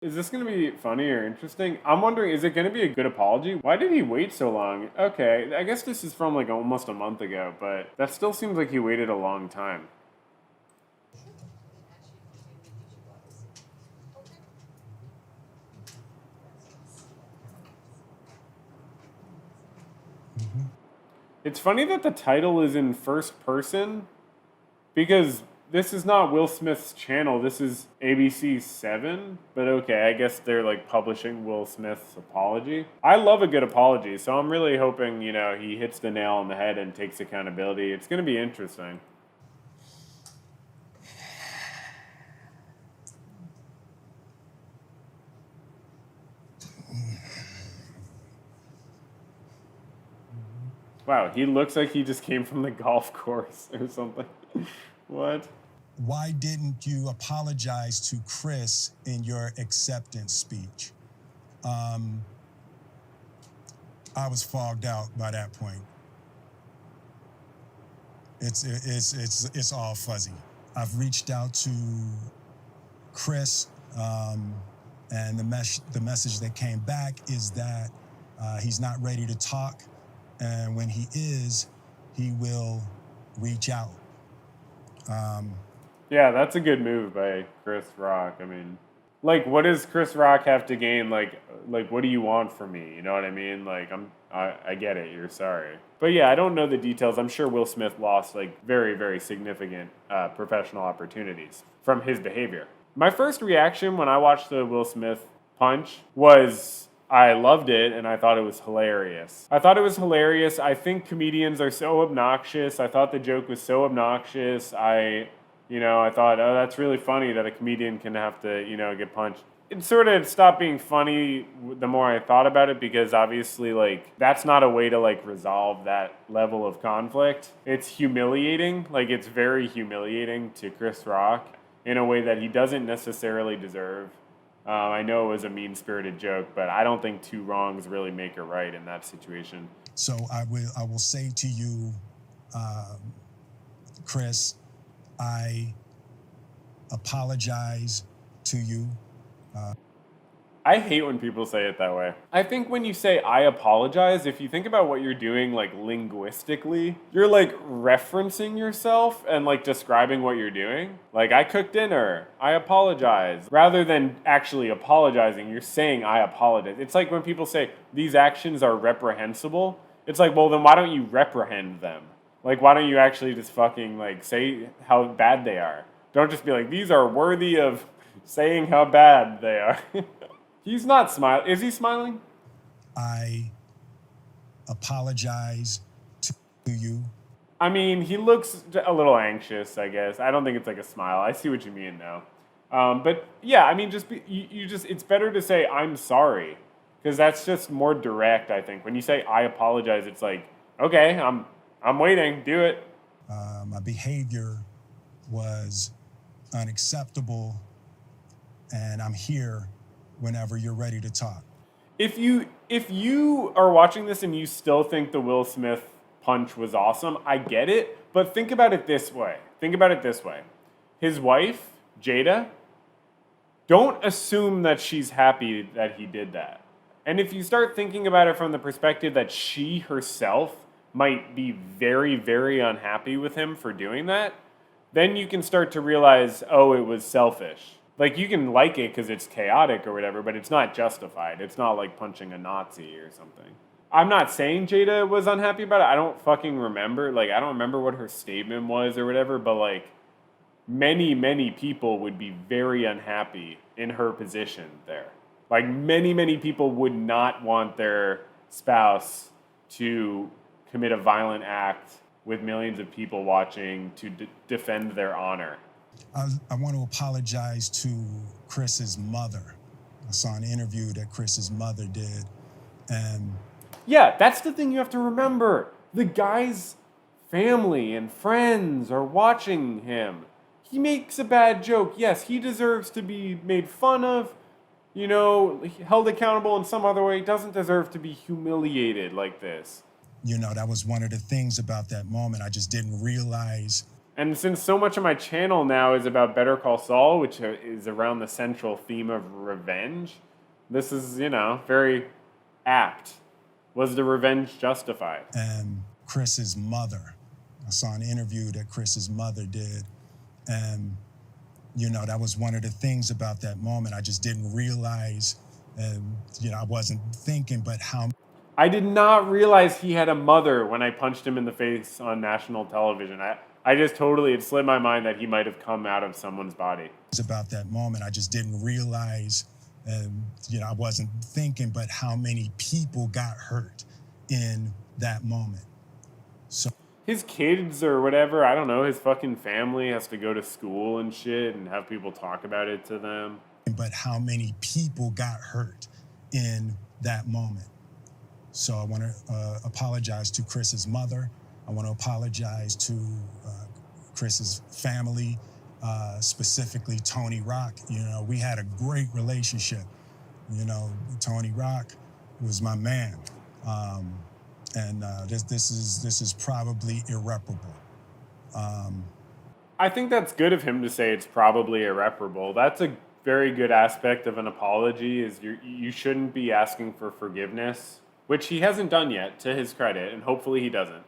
Is this going to be funny or interesting? I'm wondering, is it going to be a good apology? Why did he wait so long? Okay, I guess this is from like almost a month ago, but that still seems like he waited a long time. It's funny that the title is in first person because this is not Will Smith's channel. This is ABC 7. But okay, I guess they're like publishing Will Smith's apology. I love a good apology, so I'm really hoping, he hits the nail on the head and takes accountability. It's going to be interesting. Wow, he looks like he just came from the golf course or something. What? Why didn't you apologize to Chris in your acceptance speech? I was fogged out by that point. It's all fuzzy. I've reached out to Chris, and the message that came back is that he's not ready to talk, and when he is, he will reach out. Yeah, that's a good move by Chris Rock. I mean, like, what does Chris Rock have to gain? Like, what do you want from me? You know what I mean? Like, I get it. You're sorry, but yeah, I don't know the details. I'm sure Will Smith lost like very, very significant professional opportunities from his behavior. My first reaction when I watched the Will Smith punch was I loved it and I thought it was hilarious. I think comedians are so obnoxious. I thought the joke was so obnoxious. I thought, oh, that's really funny that a comedian can have to, get punched. It sort of stopped being funny the more I thought about it because obviously, like, that's not a way to, like, resolve that level of conflict. It's humiliating. Like, it's very humiliating to Chris Rock in a way that he doesn't necessarily deserve. I know it was a mean-spirited joke, but I don't think two wrongs really make a right in that situation. So I will say to you, Chris, I apologize to you. I hate when people say it that way. I think when you say I apologize, if you think about what you're doing like linguistically, you're like referencing yourself and like describing what you're doing. Like, I cooked dinner, I apologize. Rather than actually apologizing, you're saying I apologize. It's like when people say these actions are reprehensible. It's like, well, then why don't you reprehend them? Like, why don't you actually just fucking like say how bad they are? Don't just be like, these are worthy of saying how bad they are. He's not smiling. Is he smiling? I apologize to you. I mean, he looks a little anxious, I guess. I don't think it's like a smile. I see what you mean, though. But yeah, I mean, it's better to say I'm sorry because that's just more direct. I think when you say I apologize, it's like, okay, I'm waiting. Do it. My behavior was unacceptable, and I'm here whenever you're ready to talk. If you are watching this and you still think the Will Smith punch was awesome, I get it. But think about it this way. His wife, Jada, don't assume that she's happy that he did that. And if you start thinking about it from the perspective that she herself might be very, very unhappy with him for doing that, then you can start to realize, oh, it was selfish. Like, you can like it because it's chaotic or whatever, but it's not justified. It's not like punching a Nazi or something. I'm not saying Jada was unhappy about it. I don't fucking remember. Like, I don't remember what her statement was or whatever, but like, many, many people would be very unhappy in her position there. Like, many, many people would not want their spouse to commit a violent act with millions of people watching to defend their honor. I want to apologize to Chris's mother. I saw an interview that Chris's mother did, and yeah, that's the thing you have to remember. The guy's family and friends are watching him. He makes a bad joke. Yes, he deserves to be made fun of, held accountable in some other way. He doesn't deserve to be humiliated like this. That was one of the things about that moment. I just didn't realize And since so much of my channel now is about Better Call Saul, which is around the central theme of revenge, this is, very apt. Was the revenge justified? And Chris's mother, I saw an interview that Chris's mother did, and that was one of the things about that moment. I just didn't realize, I wasn't thinking, but how. I did not realize he had a mother when I punched him in the face on national television. I just totally, it slid my mind that he might have come out of someone's body. It's about that moment. I just didn't realize, I wasn't thinking, but how many people got hurt in that moment. So his kids or whatever, I don't know, his fucking family has to go to school and shit and have people talk about it to them. But how many people got hurt in that moment. So I want to apologize to Chris's mother. I want to apologize to Chris's family, specifically Tony Rock. We had a great relationship. Tony Rock was my man. And this is probably irreparable. I think that's good of him to say it's probably irreparable. That's a very good aspect of an apology, is you shouldn't be asking for forgiveness, which he hasn't done yet, to his credit, and hopefully he doesn't.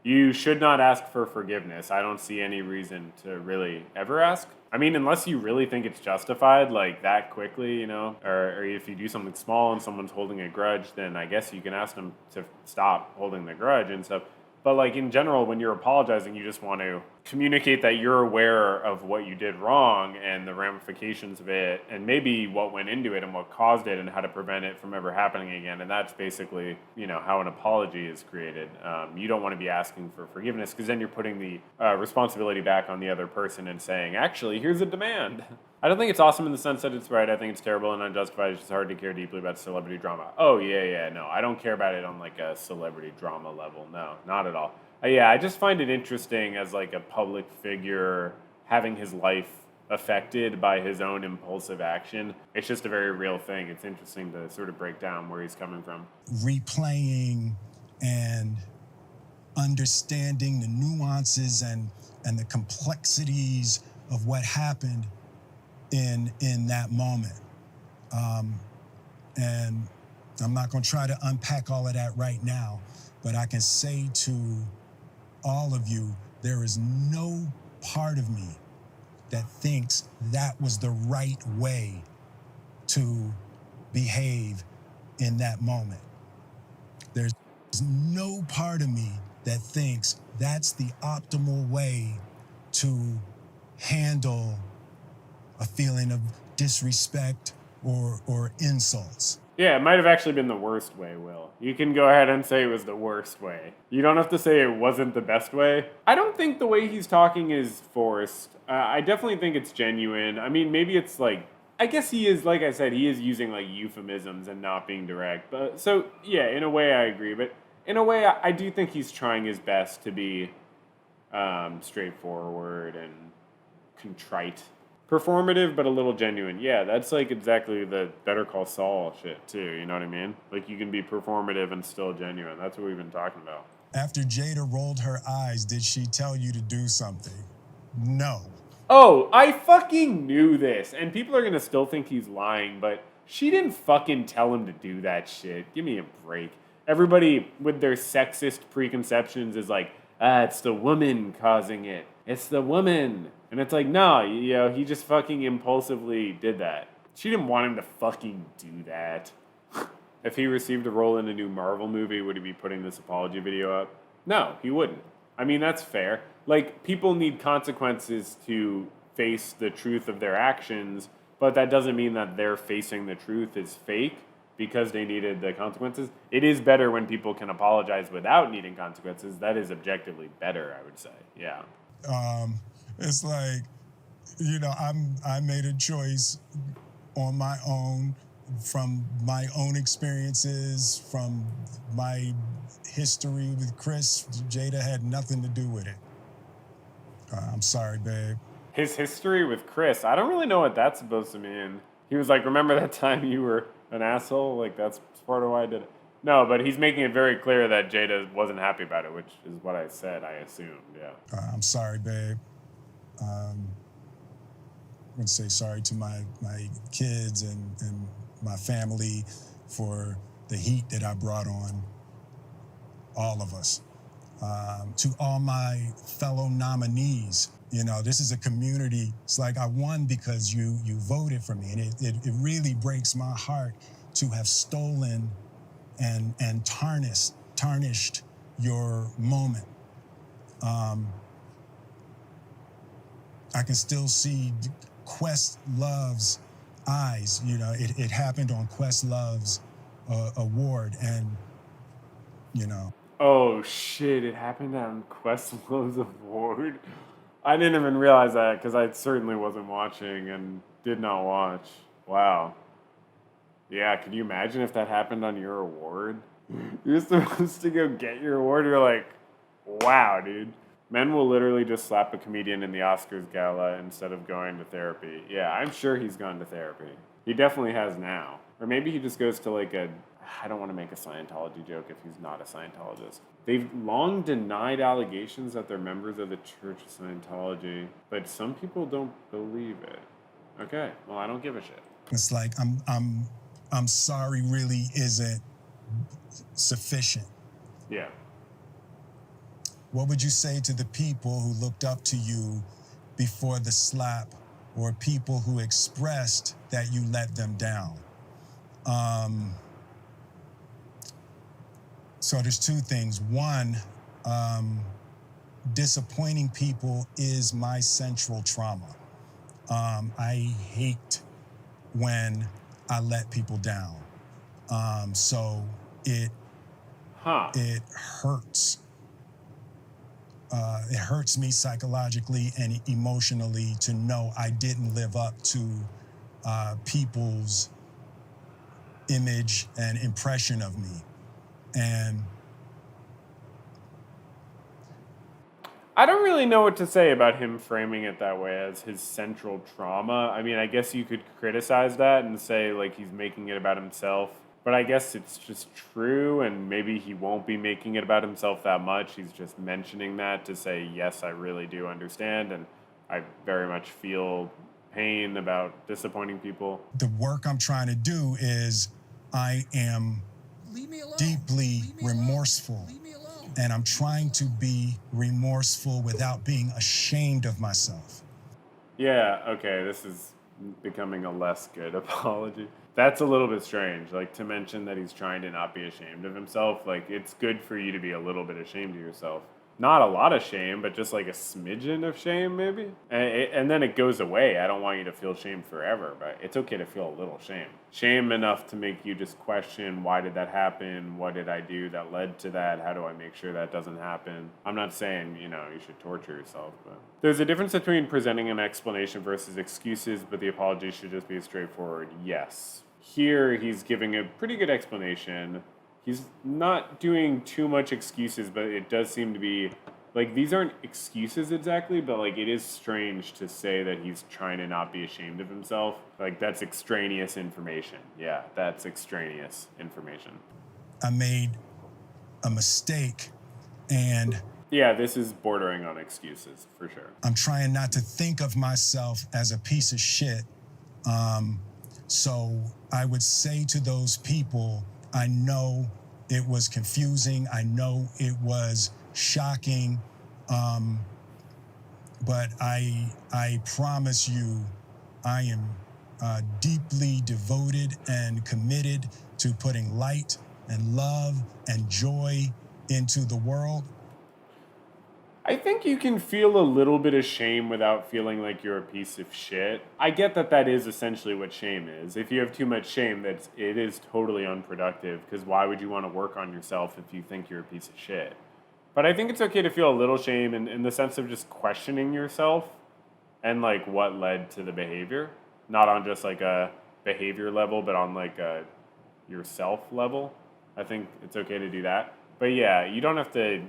You should not ask for forgiveness. I don't see any reason to really ever ask. I mean, unless you really think it's justified, like that quickly, or if you do something small and someone's holding a grudge, then I guess you can ask them to stop holding the grudge and stuff. But like in general, when you're apologizing, you just want to communicate that you're aware of what you did wrong and the ramifications of it, and maybe what went into it and what caused it and how to prevent it from ever happening again. And that's basically, how an apology is created. You don't want to be asking for forgiveness, because then you're putting the responsibility back on the other person and saying, actually, here's a demand. I don't think it's awesome in the sense that it's right. I think it's terrible and unjustified. It's just hard to care deeply about celebrity drama. Oh, yeah, no. I don't care about it on like a celebrity drama level. No, not at all. I just find it interesting as like a public figure having his life affected by his own impulsive action. It's just a very real thing. It's interesting to sort of break down where he's coming from. Replaying and understanding the nuances and the complexities of what happened in that moment. And I'm not going to try to unpack all of that right now, but I can say to all of you, there is no part of me that thinks that was the right way to behave in that moment. There's no part of me that thinks that's the optimal way to handle a feeling of disrespect or insults. Yeah, it might have actually been the worst way, Will. You can go ahead and say it was the worst way. You don't have to say it wasn't the best way. I don't think the way he's talking is forced. I definitely think it's genuine. I mean, maybe it's like, I guess he is, like I said, he is using like euphemisms and not being direct. But so, yeah, in a way I agree. But in a way, I do think he's trying his best to be straightforward and contrite. Performative, but a little genuine. Yeah, that's like exactly the Better Call Saul shit too, you know what I mean? Like you can be performative and still genuine. That's what we've been talking about. After Jada rolled her eyes, did she tell you to do something? No. Oh, I fucking knew this. And people are gonna still think he's lying, but she didn't fucking tell him to do that shit. Give me a break. Everybody with their sexist preconceptions is like, it's the woman causing it. It's the woman. And it's like, no, he just fucking impulsively did that. She didn't want him to fucking do that. If he received a role in a new Marvel movie, would he be putting this apology video up? No, he wouldn't. I mean, that's fair. Like, people need consequences to face the truth of their actions, but that doesn't mean that their facing the truth is fake because they needed the consequences. It is better when people can apologize without needing consequences. That is objectively better, I would say. Yeah. It's like, I made a choice on my own, from my own experiences, from my history with Chris. Jada had nothing to do with it. I'm sorry, babe. His history with Chris, I don't really know what that's supposed to mean. He was like, remember that time you were an asshole? Like, that's part of why I did it. No, but he's making it very clear that Jada wasn't happy about it, which is what I said, I assumed, yeah. I'm sorry, babe. I'm going to say sorry to my kids and my family for the heat that I brought on all of us. To all my fellow nominees, this is a community. It's like I won because you voted for me. And it really breaks my heart to have stolen and tarnished your moment. I can still see Questlove's eyes. It happened on Questlove's award, and Oh shit, it happened on Questlove's award. I didn't even realize that because I certainly wasn't watching and did not watch. Wow. Yeah, could you imagine if that happened on your award? You're supposed to go get your award. You're like, wow, dude. Men will literally just slap a comedian in the Oscars gala instead of going to therapy. Yeah, I'm sure he's gone to therapy. He definitely has now. Or maybe he just goes to like a. I don't want to make a Scientology joke if he's not a Scientologist. They've long denied allegations that they're members of the Church of Scientology, but some people don't believe it. Okay, well, I don't give a shit. It's like I'm sorry really isn't sufficient. Yeah. What would you say to the people who looked up to you before the slap, or people who expressed that you let them down? So there's two things. One, disappointing people is my central trauma. I hate when I let people down. So it hurts. It hurts me psychologically and emotionally to know I didn't live up to people's image and impression of me. And I don't really know what to say about him framing it that way as his central trauma. I mean, I guess you could criticize that and say, like, he's making it about himself. But I guess it's just true, and maybe he won't be making it about himself that much. He's just mentioning that to say, yes, I really do understand, and I very much feel pain about disappointing people. The work I'm trying to do is I am deeply remorseful. And I'm trying to be remorseful without being ashamed of myself. Yeah, okay, this is becoming a less good apology. That's a little bit strange, like to mention that he's trying to not be ashamed of himself. Like, it's good for you to be a little bit ashamed of yourself. Not a lot of shame, but just like a smidgen of shame, maybe. And then it goes away. I don't want you to feel shame forever, but it's okay to feel a little shame. Shame enough to make you just question, why did that happen? What did I do that led to that? How do I make sure that doesn't happen? I'm not saying, you should torture yourself, but there's a difference between presenting an explanation versus excuses, but the apology should just be straightforward yes. Here, he's giving a pretty good explanation. He's not doing too much excuses, but it does seem to be, like, these aren't excuses exactly, but, like, it is strange to say that he's trying to not be ashamed of himself. Like, that's extraneous information. Yeah, that's extraneous information. I made a mistake, and yeah, this is bordering on excuses, for sure. I'm trying not to think of myself as a piece of shit. So I would say to those people, I know it was confusing. I know it was shocking. But I promise you, I am deeply devoted and committed to putting light and love and joy into the world. I think you can feel a little bit of shame without feeling like you're a piece of shit. I get that is essentially what shame is. If you have too much shame, it is totally unproductive, because why would you want to work on yourself if you think you're a piece of shit? But I think it's okay to feel a little shame in the sense of just questioning yourself and like what led to the behavior. Not on just like a behavior level, but on like a yourself level. I think it's okay to do that. But yeah, you don't have to,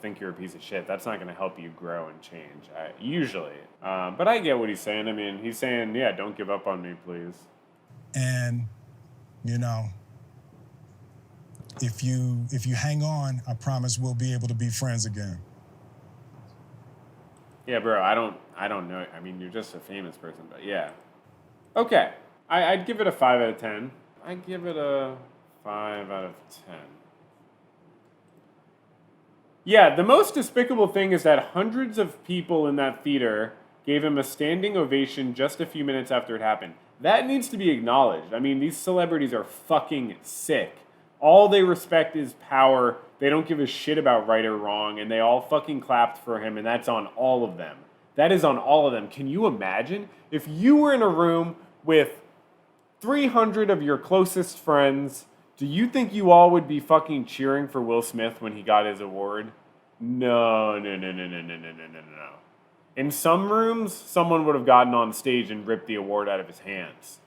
think you're a piece of shit. That's not going to help you grow and change, usually. But I get what he's saying. I mean, he's saying, yeah, don't give up on me, please. And, if you hang on, I promise we'll be able to be friends again. Yeah, bro, I don't know. I mean, you're just a famous person, but yeah. Okay. I'd give it a 5 out of 10. I'd give it a 5 out of 10. Yeah, the most despicable thing is that hundreds of people in that theater gave him a standing ovation just a few minutes after it happened. That needs to be acknowledged. I mean, these celebrities are fucking sick. All they respect is power. They don't give a shit about right or wrong, and they all fucking clapped for him, and that's on all of them. That is on all of them. Can you imagine if you were in a room with 300 of your closest friends? Do you think you all would be fucking cheering for Will Smith when he got his award? No. In some rooms, someone would have gotten on stage and ripped the award out of his hands.